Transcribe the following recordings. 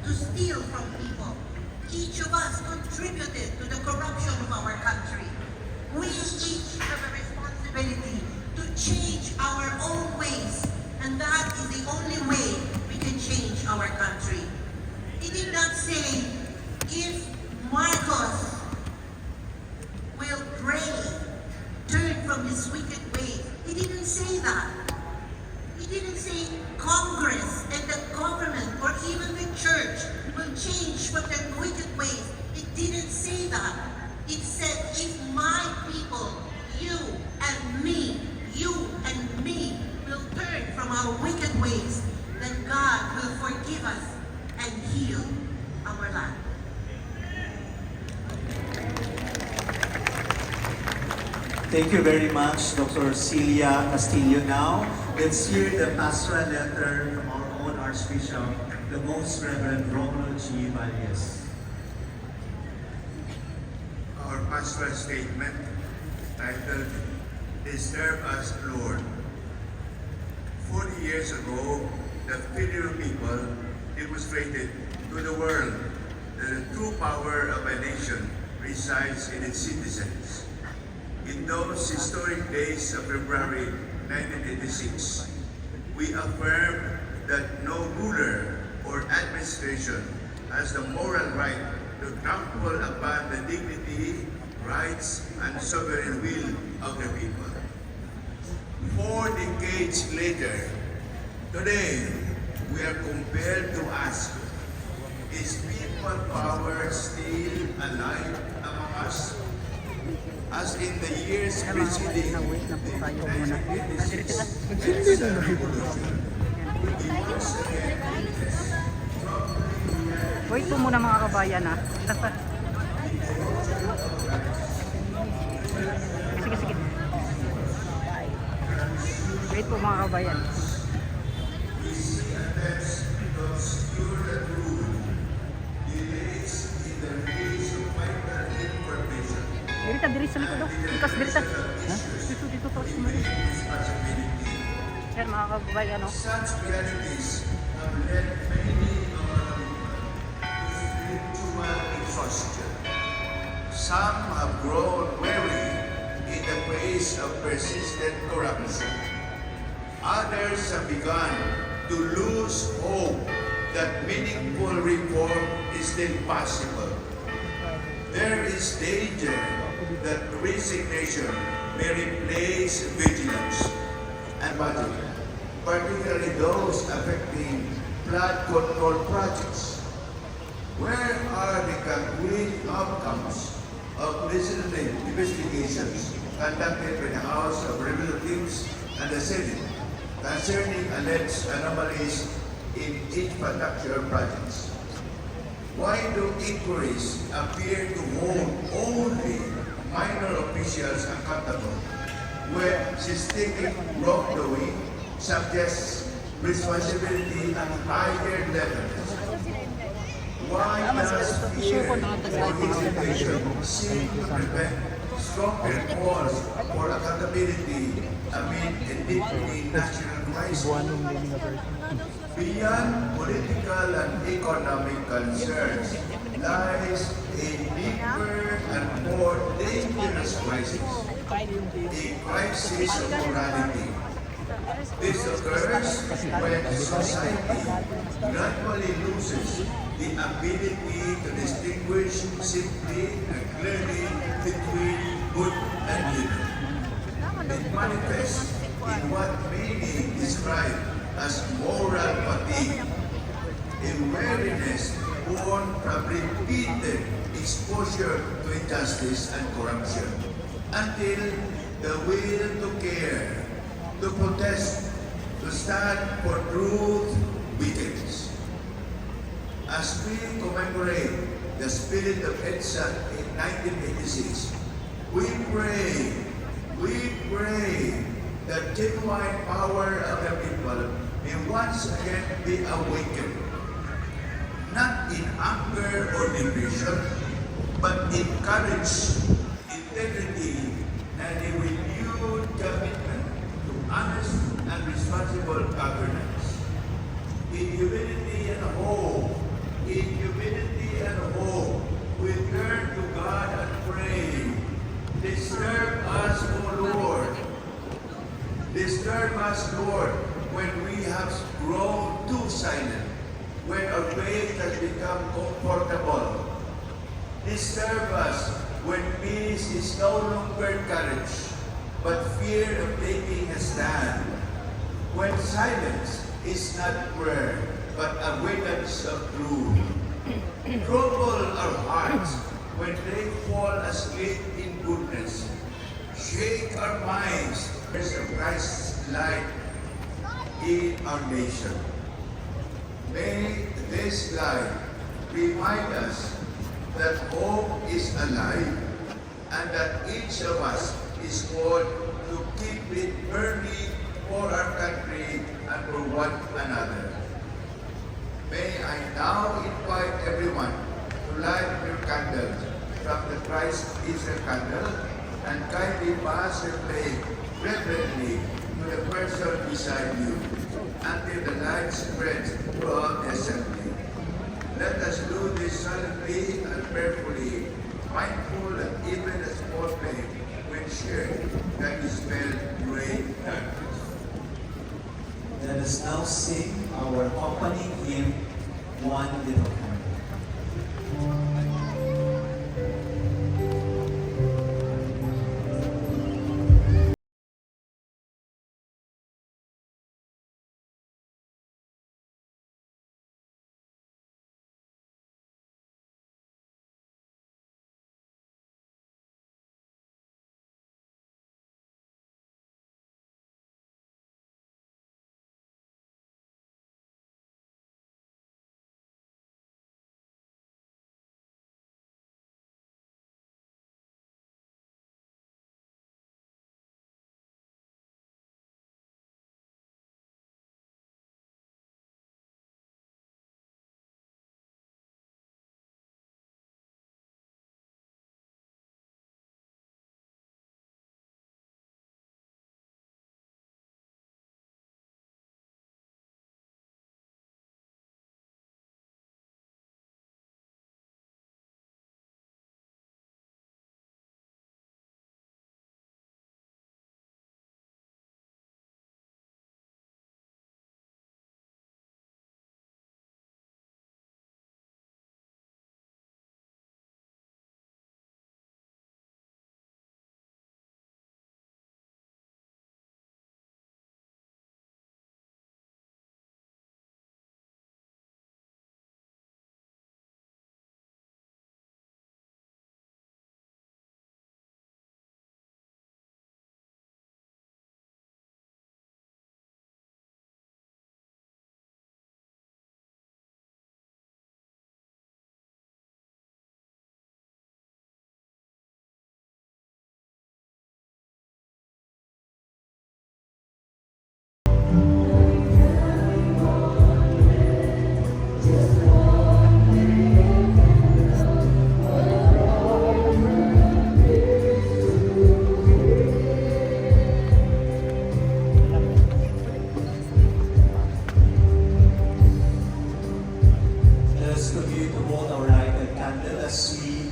to steal from people. Each of us contributed to the corruption of our country. We each have a responsibility to change our own ways, and that is the only way we can change our country. He did not say, if Marcos will pray, turn from his wicked ways. He didn't say that. He didn't say Congress and the government or even the church will change from their wicked ways. It didn't say that. It said, if my people, you and me will turn from our wicked ways, then God will forgive us and heal our land. Thank you very much, Dr. Celia Castillo. Now, let's hear the pastoral letter from our own Archbishop, the Most Reverend Romulo G. Valles. Our pastoral statement, titled, They Serve Us, Lord. 40 years ago, the Filipino people demonstrated to the world that the true power of a nation resides in its citizens. In those historic days of February 1986, we affirmed that no ruler or administration has the moral right to trample upon the dignity, rights, and sovereign will of the people. 4 decades later, today, we are compelled to ask, is people power still alive among us? As in the years preceding the 1986 Exile Revolution, we once again witnessed Wait po muna mga kabayan ha. Sige, sige. Wait po mga kabayan. we see attempts to obscure the truth, delays in the release of vital information, Dirita, diri sa likod. Likas, dirita. Dito pa. responsibility. Yan mga kabayan no. Such realities have led many of our people to spiritual exhaustion. Some have grown weary in the face of persistent corruption. Others have begun to lose hope that meaningful reform is still possible. There is danger that resignation may replace vigilance and budget, particularly those affecting flood control projects. Where are the concrete outcomes of legislative investigations conducted by the House of Representatives and the Senate concerning alleged anomalies in infrastructure projects? Why do inquiries appear to hold only minor officials accountable when systemic wrongdoing suggests responsibility at higher levels? Why does fear or hesitation seem to prevent stronger calls for accountability amid a deeply national crisis? Beyond political and economic concerns lies a deeper and more dangerous crisis, a crisis of morality. This occurs when society gradually loses the ability to distinguish simply and clearly between good and evil. It manifests in what may be described as moral fatigue, a weariness born from repeated exposure to injustice and corruption, until the will to care, to protest, to stand for truth weakens. As we commemorate the spirit of EDSA in 1986, we pray that genuine power of the people may once again be awakened, not in anger or division, but in courage, integrity, and a renewed commitment to honest and responsible governance. In humility and hope, in when our faith has become comfortable. Disturb us when peace is no longer courage, but fear of taking a stand. When silence is not prayer, but avoidance of truth. Trouble our hearts when they fall asleep in goodness. Shake our minds as of Christ's light in our nation. May this light remind us that hope is alive and that each of us is called to keep it burning for our country and for one another. May I now invite everyone to light your candles from the Christ is a candle and kindly pass the flame reverently to the person beside you until the light spreads throughout the assembly. Let us do this solemnly and prayerfully, mindful that even a small flame, when shared, can dispel great darkness. Let us now sing our opening hymn, One Little Candle. Let us continue to hold our lighted candle as we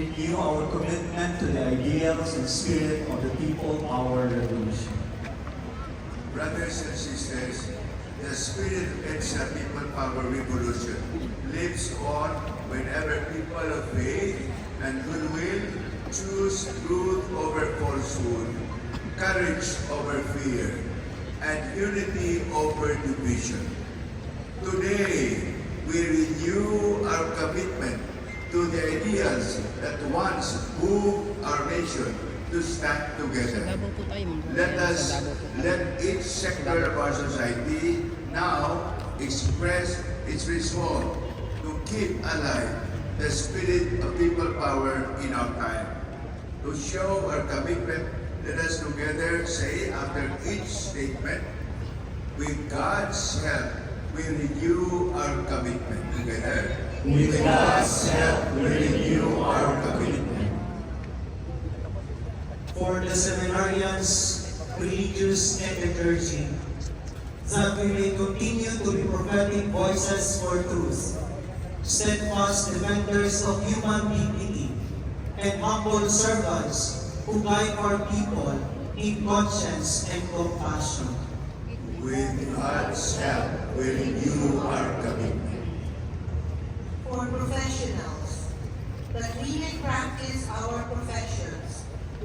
renew our commitment to the ideals and spirit of the People Power Revolution. Brothers and sisters, the spirit of EDSA People Power Revolution lives on whenever people of faith and goodwill choose truth over falsehood, courage over fear, and unity over division. Today, we renew our commitment to the ideals that once moved our nation to stand together. Let each sector of our society now express its resolve to keep alive the spirit of people power in our time. To show our commitment, let us together say after each statement, with God's help, we renew our commitment. Together, With God's help, we renew our commitment. For the seminarians, religious and the clergy, that we may continue to be prophetic voices for truth, steadfast defenders of human dignity, and humble servants who guide our people in conscience and compassion. with God's help, we renew our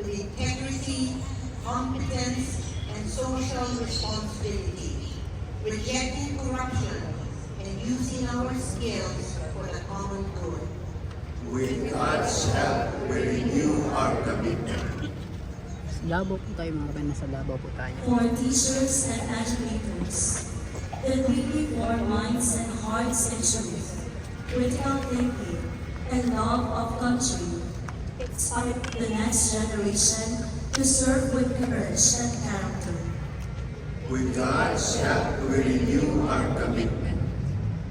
with integrity, competence, and social responsibility, rejecting corruption and using our skills for the common good. With God's help, we renew our commitment. Davao po tayo mga kapatid, nasa Davao po tayo. For teachers and educators, that we reform minds and hearts in truth, critical thinking, and love of country, inspire the next generation to serve with courage and character. With God's help, we renew our commitment.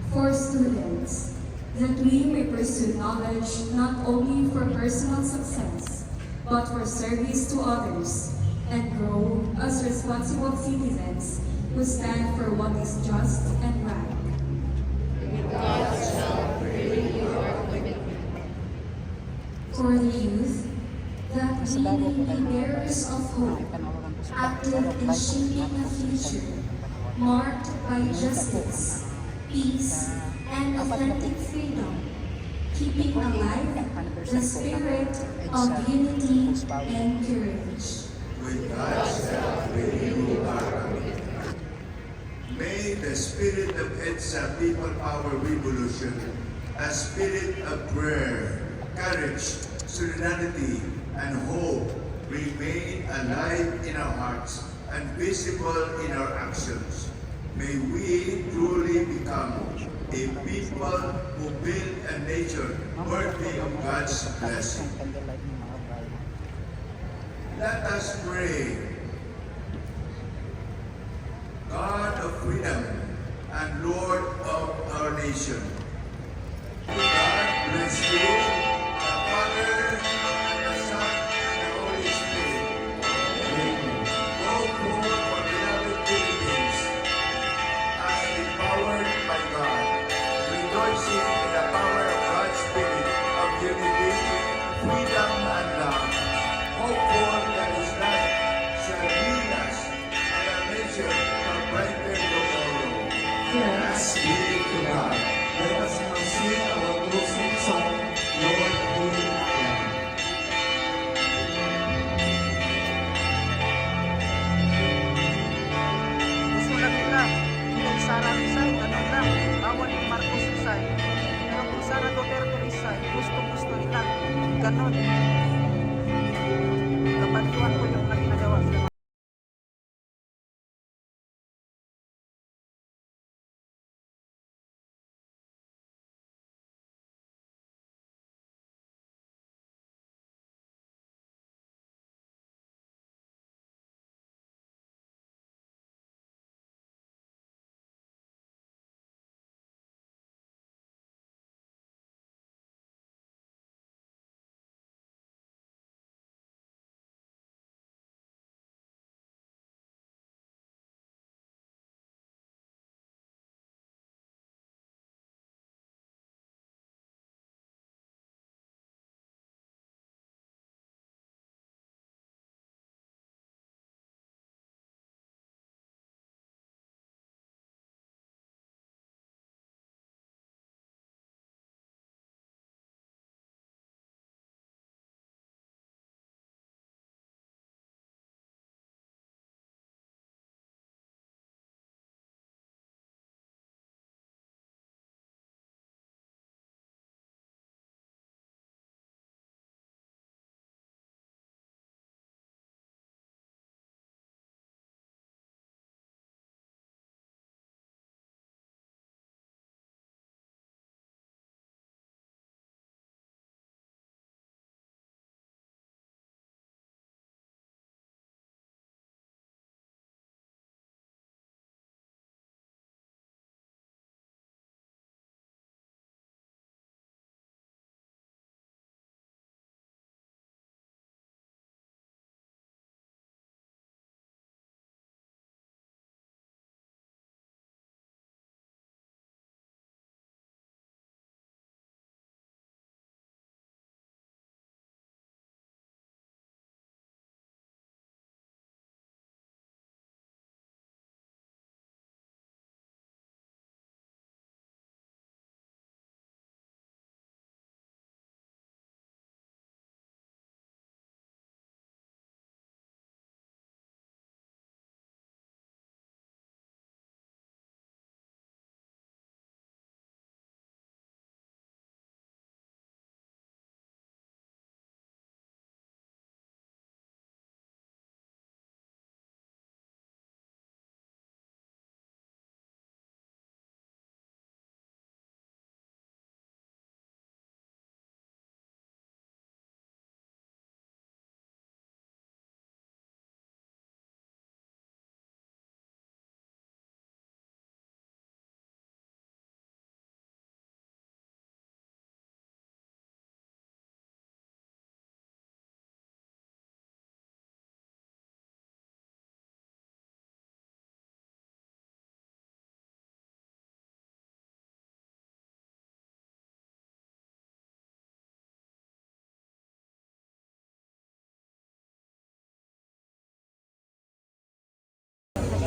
For students, that we may pursue knowledge not only for personal success, but for service to others, and grow as responsible citizens who stand for what is just and right. For the youth, that we may be bearers of hope, active in shaping a future marked by justice, peace, and authentic freedom, keeping alive the spirit of unity and courage. With God's help, we renew our commitment. May the spirit of EDSA People Power Revolution, a spirit of prayer, courage, solidarity, and hope remain alive in our hearts and visible in our actions. May we truly become a people who build a nation worthy of God's blessing. Let us pray. God of freedom and Lord of our nation, God bless you, the Father, and the Son, and the Holy Spirit. Go forth for beloved Philippines as empowered by God, rejoicing in the power of God's Spirit of unity, freedom, and love. Hopeful that His light shall lead us and our nation to a brighter tomorrow. Thanks be to God. Let us now sing our closing song, Lord, be Lamb. Gusto lang nila, kung Sara resign, ganun lang. Bawal yung Marcos resign. Pero kung Sara Duterte resign, gusto nila. Ganun. Kapaniwan ko yung ginagawa.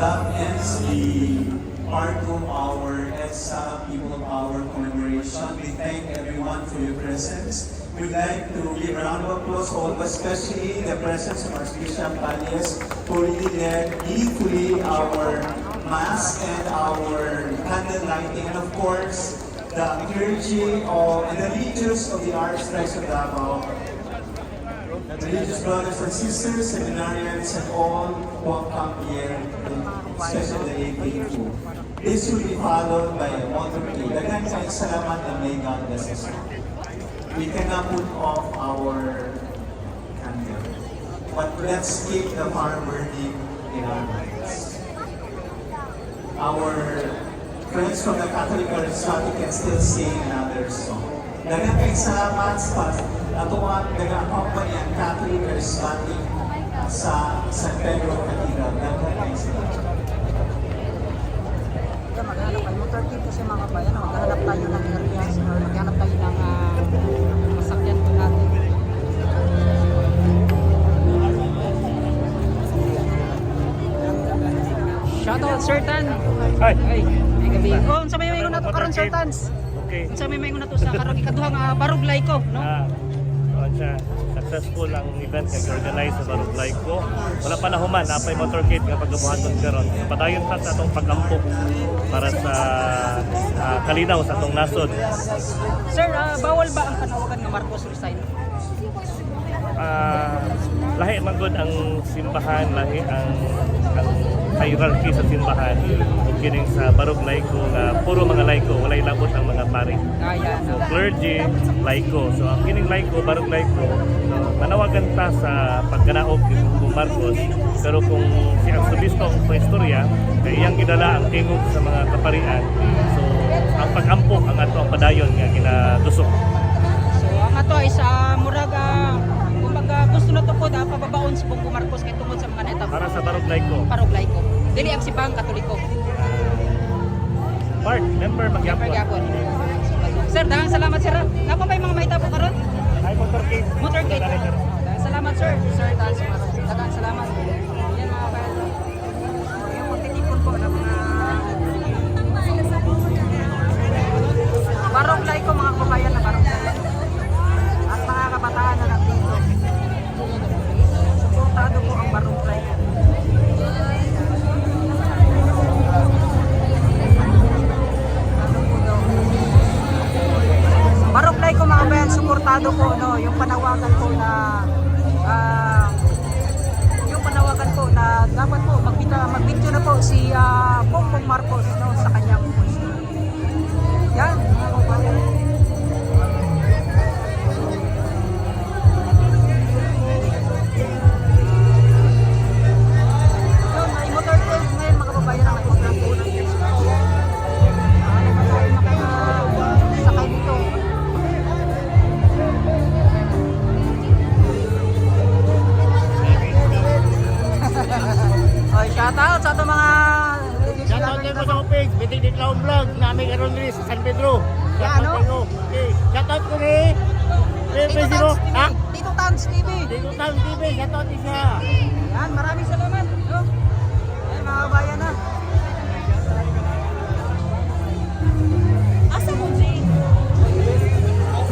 That ends the part 2 of our EDSA People Power commemoration. We thank everyone for your presence. We'd like to give a round of applause all, but especially the presence of Archbishop Valles, who really led beautifully our Mass and our candle lighting, and of course, the clergy and the religious of the Archdiocese of Davao, religious brothers and sisters, seminarians, and all who have come here, especially the lay faithful. This will be followed by a motorcade. Daghang kayong salamat and may God bless us all. We cannot put off our candle, but let's keep the fire burning in our minds. Our friends from the Catholic Charismatic can still sing another song. Daghang kayong salamat sa atuan nag-accompany ang Catholic Charismatic sa San Pedro Cathedral. Daghang kayong salamat. Kaya maghanap tayo motorcade kasi mga kabayan, maghanap tayo ng areas or maghanap tayo ng masakyan po natin. Shoutout Sir Tan. Ay. Ay, may gabi. Oh, unsa may maingon nato karon Sir Tans? Okay. Unsa may maingon nato sa karon ikaduhang Barog Laiko, no? Siya, successful ang event kay organize sa Barog Laiko. Wala pa nahuman, napay motorcade nga pagkabuhaton karon. Padayon ta sa atong pagkampo para sa kalinaw sa atong nasod. Sir, bawal ba ang panawagan nga Marcos resign? Lahi man gud ang simbahan, lahi ang hierarchy sa simbahan. Ug kining sa Barog Laiko nga puro mga laiko, walay labot ang mga pari. Kaya So clergy, laiko. So ang kining laiko, Barog Laiko, no, manawagan ta sa pagkanaog ni Bongbong Marcos. Pero kung si Arsobispo ang istorya, kay iyang gidala ang tingog sa mga kaparian. So ang pag-ampok ang ato ang padayon nga ginadusok. So ang ato ay sa murag kumbaga gusto na to po pababaon si Bongbong Marcos kay tungod sa mga neta Para sa Barog Laiko. Barog Laiko. Dili ang simbahang Katoliko. Part, member magyapon. Magyapon. Sir, daghang salamat sir. Napa may mga mahita po karon? Ay, motorcade. Motorcade. Daghang salamat sir. Sir, daghang salamat. Yan mga kabayan. Yung pagtitipon po ng mga Barog Laiko mga kabayan na Barog Laiko. At mga kabataan na nandito. Suportado po ang Barog Laiko. Barog Laiko mga kabayan, suportado po no, yung panawagan po na dapat po magbityo na po si Bongbong Marcos no, sa kanyang pwesto. Yan mga kabayan. Yun, may motorcade ngayon mga kababayan, may motorcade. Sakay dito. Oy, shoutout sa itong mga Shoutout din po sa page, Bitig Diklaw Vlog, namin karon rin sa San Pedro. Yeah, ano? Okay, shoutout ko rin. Pedro, ha? Tito Tans TV. Dito Town TV, shoutout din siya. Yan, maraming salamat. No? Ay, mga kabayan na. Asa mo, G?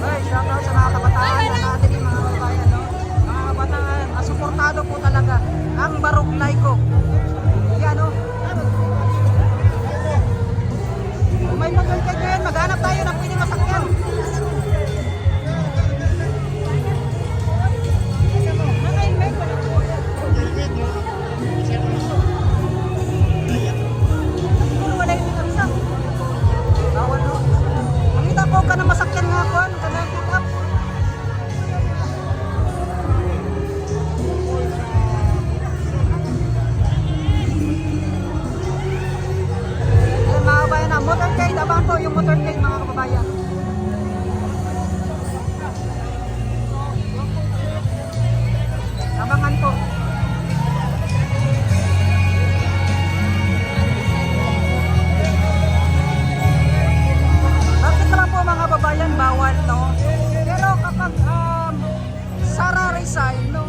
Ay, shoutout sa mga kabataan na natin yung mga kabayan. No? Mga kabataan, suportado po talaga ang Barog Laiko. Yan, no? Kung may motorcade ngayon, maghanap tayo ng pwede masakyan. Wala yung isa. Bawal, no? Makita po ka na masakyan nga po, ka na pick up. Ayan mga kabayan na, motorcade, abangan po yung motorcade mga kababayan. Abangan po. Bakit lang po mga kababayan bawal, no? Pero kapag Sara resign, no?